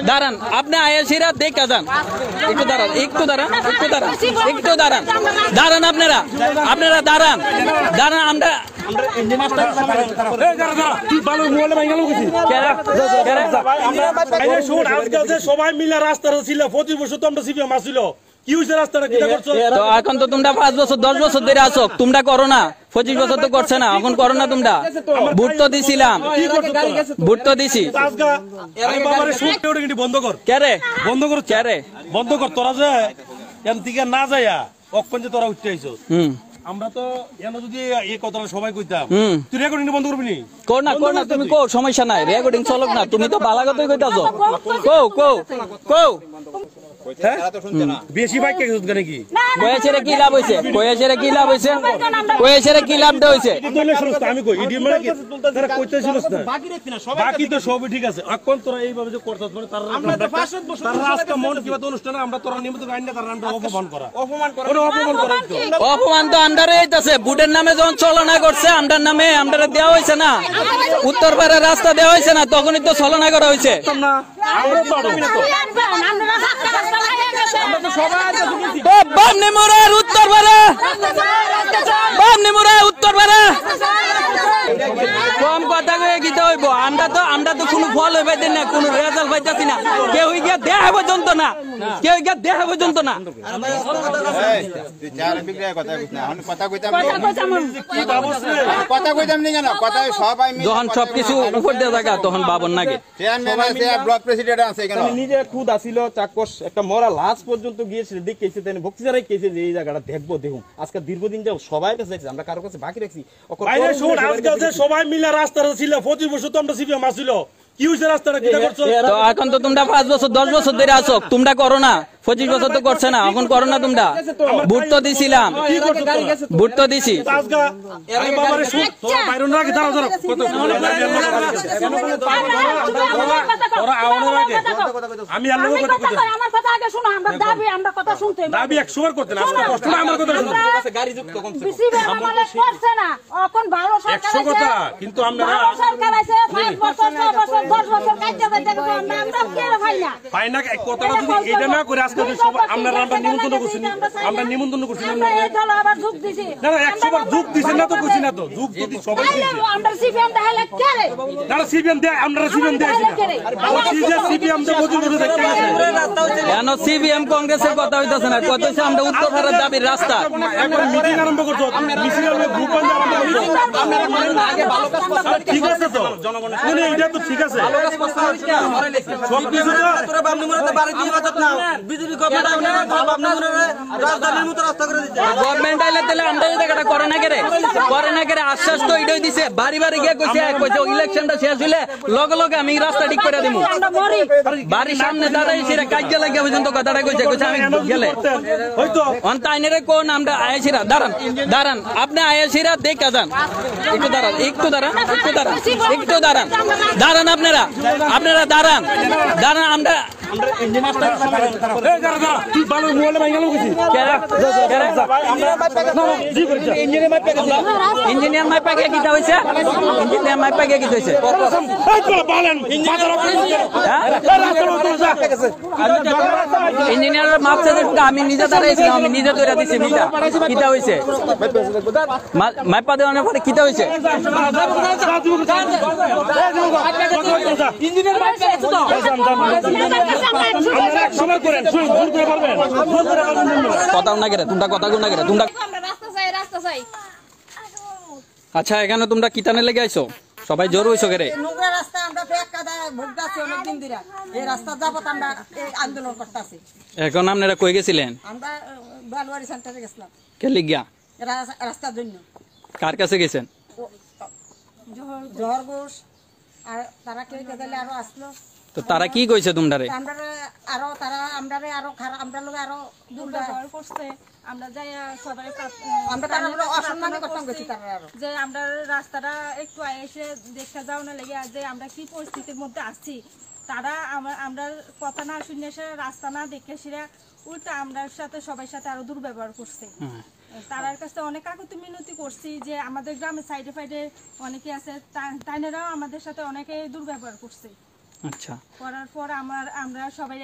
দাঁড়ান, আপনি আয়াসিরা দেখা যান, একটু দাঁড়ান, একটু দাঁড়ান, একটু দাঁড়ান, একটু দাঁড়ান, দাঁড়ান, আপনারা আপনারা দাঁড়ান, দাঁড়ান। আমরা সবাই মিলে রাস্তা ছিল 25 বছর তো আমরা সিপিএম আসছিল। কি হয়েছে রাস্তাটা কিটা করছো? তো এখন তো তোমরা 5 বছর 10 বছর ধরে আসো, তোমরা করো না। 25 বছর তো করছে না, এখন করো না তোমরা। ভোট তো দিছিলাম, ভোট তো দিছি। বন্ধ কর, কে রে বন্ধ কর, কে রে বন্ধ কর। তোরা যে এখান থেকে না যাইয়া অকপঞ্চে তোরা উঠতে আইছো। আমরা তো এখানে যদি এই কথাটা সবাই কইতাম, তুই রেকর্ডিং বন্ধ করবি নি? কর না, কর না, তুমি কো, সমস্যা নাই, রেকর্ডিং চলক না। তুমি তো বালা কথাই কইতাছো, কও কও কও। বেশি বাইক নাকি কয়েছেরে কি লাভ হইছে? কয়েছেরে কি লাভ হইছে? কয়েছেরে কি লাভ হইছে? আমি কই ইডি মানে কি তারা কইতেছিলস না, বাকি তো সবই ঠিক আছে। এখন তোরা এইভাবে যে করছস মানে তার আমরা তো 5 বছর তার আজকে মন কিবা অনুষ্ঠানে আমরা তোরা নিয়মিত গাইন না, তার আমরা অপমান করা, অপমান করা, অপমান তো আমরারে হইতাছে। বুটের নামে যখন চলনা করছে, আমরার নামে আমরারে দেওয়া হইছে না, উত্তরপাড়া রাস্তা দেওয়া হইছে না, তখনই তো চলনা করা হইছে। বামনি মোড়ের উত্তরপাড়া, বামনি মোড়ের উত্তরপাড়া। কম কথা কয়ে গিতে হইব। আমরা তো কোনো ফল পাইতেন না, কোনো রেজাল্ট পাইতেছি না। কেউ গিয়া দেখা পর্যন্ত না, কেউ গিয়া দেখা পর্যন্ত না। যখন সবকিছু উপর দিয়ে থাকা তখন বাবন নাকি নিজে খুদ আসিল চাকস একটা মরা লাশ পর্যন্ত গিয়েছিল, দেখেছি তাই ভক্তি যারাই কেছে যে এই জায়গাটা দেখবো দেখুন। আজকে দীর্ঘদিন যাও সবাই কাছে দেখছি, আমরা কারো কাছে বাকি রাখছি। সবাই মিলে রাস্তা ছিল 25 বছর তো আমরা সিপিএম আসছিল। কি হয়েছে রাস্তাটা কিটা করছো? তো এখন তো তোমরা 5 বছর 10 বছর ধরে আসো, তোমরা করো না। 25 বছর তো করছে না, এখন করো না তোমরা। ভোট তো দিছিলাম, ভোট তো দিছি। আমি দাবি 100 করতে না, আমার কথা কথা, কিন্তু আমরা পাই না। কথাটা যদি এটা না করে আজকে আমরা নিমন্ত্রণ করছি, আমরা নিমন্ত্রণ করছি না, 100 বার যোগ দিছে না তো কইছি না তো যোগ যদি সবাই আমরা সিপিএম দেখাইলে কে রে না সিপিএম দেয়, আমরা সিপিএম দেয় সিপিএম দে বদল করে দেখতে কেন সিপিএম কংগ্রেসের কথা হইতাছে না, কত হইছে আমরা উত্তরপাড়ার দাবির রাস্তা এখন মিটিং আরম্ভ করছো, মিছিল গ্রুপ আরম্ভ করছো। আগে ভালো কাজ করছ, ঠিক আছে তো জনগণ শুনে এটা তো ঠিক আছে, ভালো কাজ করছ। সব কিছু তোরা বামনি মোড়তে বাড়ি দিয়ে বাজত না, বিজেপি গভর্নমেন্ট আইলে বামনি মোড়ে রাজধানীর মতো রাস্তা করে দিতে। গভর্নমেন্ট আইলে তাহলে আমরা এই জায়গাটা করে না কেরে, করে না কেরে। আশ্বাস তো এটাই দিছে, বাড়ি বাড়ি গিয়ে কইছে ইলেকশনটা শেষ হইলে লগে লগে আমি রাস্তা ঠিক করে দিমু। বাড়ির সামনে দাঁড়াইছি রে কাজে লাগিয়া পর্যন্ত কথাটা কইছে, কইছে আমি গেলে হয়তো অন তাইনেরে কোন আমরা আয়াসিরা। দাঁড়ান, দাঁড়ান, আপনি আয়াসিরা দেখা যান, একটু দাঁড়ান, একটু দাঁড়ান, একটু দাঁড়ান, একটু দাঁড়ান, দাঁড়ান, আপনারা আপনারা দাঁড়ান, দাঁড়ান। আমরা ইঞ্জিনিয়ার মাই পাকে কি হইছে, ইঞ্জিনিয়ার মাই পাকে কি হইছে, ইঞ্জিনিয়ার মাপছে আমি নিজে দাঁড়াইছিলাম, আমি নিজে ধরে দিছি মিটা কিটা হইছে, মাইপা দেওয়ানোর পরে কিটা হইছে। কথা না গেলে তোমরা কথা না গেলে তোমরা। আচ্ছা এখানে তোমরা কিতানে লেগে আইছো, সবাই জোর হইছো কেরে? নোংরা রাস্তা আমরা বেকাদা ভুগতাছি অনেক দিন ধরে, এই রাস্তা যাবত আমরা এই আন্দোলন করতেছি। এখন আপনারা কই গেছিলেন? আমরা বালবাড়ি সেন্টারে গেছিলাম। কে লিগিয়া? রাস্তার জন্য। কার কাছে গেছেন? জহর ঘোষ আর তারা কে গেলে আরো আসলো। তো তারা কি কইছে তোমরা রে? আমরা আরো তারা আমরারে আরো খারাপ, আমরা লোক আরো দুর্ব্যবহার করছে। আমরা যাই সবাই আমরা তারা অসম্মানে করতাম গেছি তারা আরো যে আমরা রাস্তাটা একটু এসে দেখতে যাও না লেগে যে আমরা কি পরিস্থিতির মধ্যে আছি। তারা আমরা কথা না শুনে সে রাস্তা না দেখে সেরা উল্টা আমরা সাথে সবাই সাথে আরো দুর্ব্যবহার করছে। তারার কাছে অনেক কাকুতি মিনতি করছি যে আমাদের গ্রামের সাইডে ফাইডে অনেকে আছে, তাইনেরাও আমাদের সাথে অনেকে দুর্ব্যবহার করছে। আচ্ছা করার পর আমরা সবাই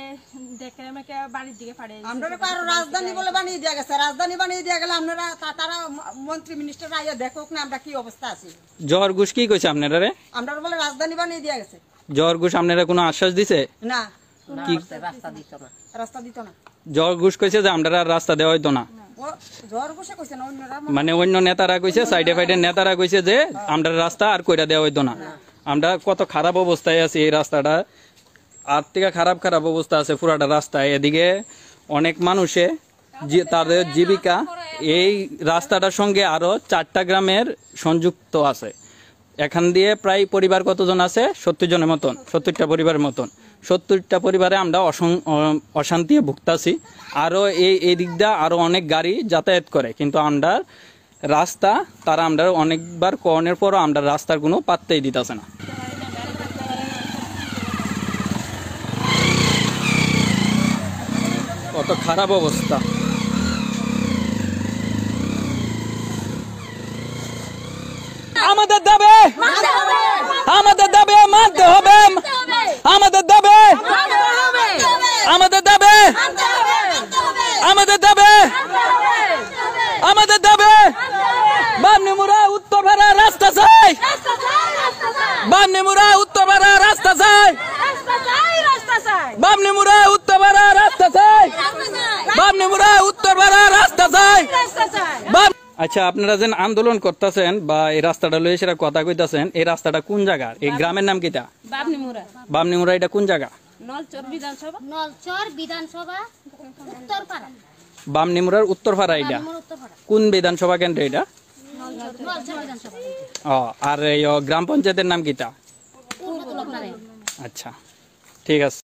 দেখে আমাকে বাড়ির দিকে পাঠিয়ে দিয়েছে। আমরা তো আরো রাজধানী বলে বানিয়ে দেওয়া গেছে, রাজধানী বানিয়ে দেওয়া গেলে আপনারা তারা মন্ত্রী মিনিস্টাররা আইয়া দেখুক না আমরা কি অবস্থা আছি। জহর ঘোষ কি কইছে আপনারা রে? আমরা বলে রাজধানী বানিয়ে দেওয়া গেছে। জহর ঘোষ আপনারা কোনো আশ্বাস দিছে? না, কি রাস্তা দিত না। জহর ঘোষ কইছে যে আমরা আর রাস্তা দেওয়া হইতো না, ও জ্বর বসে কইছে না, অন্যরা মানে অন্য নেতারা কইছে, সাইডে ফাইডে নেতারা কইছে যে আমরা রাস্তা আর কইরা দেওয়া হইতো না। আমরা কত খারাপ অবস্থায় আছি, এই রাস্তাটা আর থেকে খারাপ অবস্থা আছে পুরাটা রাস্তায়। এদিকে অনেক মানুষে তাদের জীবিকা এই রাস্তাটার সঙ্গে আরো 4টা গ্রামের সংযুক্ত আছে। এখান দিয়ে প্রায় পরিবার কতজন আছে? 70 জনের মতন, 70টা পরিবারের মতন। 70টা পরিবারে আমরা অশান্তি ভুগতাছি। আরো এই দিক দিয়ে আরো অনেক গাড়ি যাতায়াত করে, কিন্তু আমরা রাস্তা তারা আমরা অনেকবার কর্নের পরও আমরা রাস্তার কোনো পাত্তাই দিতেছে না। কত খারাপ অবস্থা। আমাদের দাবি মানতে হবে, আমাদের দাবি মানতে হবে, আমাদের দাবি আমাদের দাবি আমাদের দাবি আমাদের দাবি বামনিমুরা উত্তরপাড়া রাস্তা চাই, বামনিমুরা উত্তরপাড়া রাস্তা চাই, বামনিমুরা উত্তরপাড়া রাস্তা চাই, বামনিমুরা উত্তরপাড়া রাস্তা চাই। আচ্ছা, আপনারা যে আন্দোলন করতেছেন বা এই রাস্তাটা লয়ে সেটা কথা কইতাছেন, এই রাস্তাটা কোন জায়গার? এই গ্রামের নাম কিটা? বাবনিমুরা। বামনিমুরা এটা কোন জায়গা? নলচর বিধানসভা। নলচর বিধানসভা উত্তরপাড়া। বামনিমুরার উত্তরপাড়া এটা উত্তরপাড়া কোন বিধানসভা কেন্দ্র এটা? নলচর বিধানসভা। ও, আর এই গ্রাম পঞ্চায়েতের নাম কিটা? পূর্ব তুলকনারায়ণ। আচ্ছা, ঠিক আছে।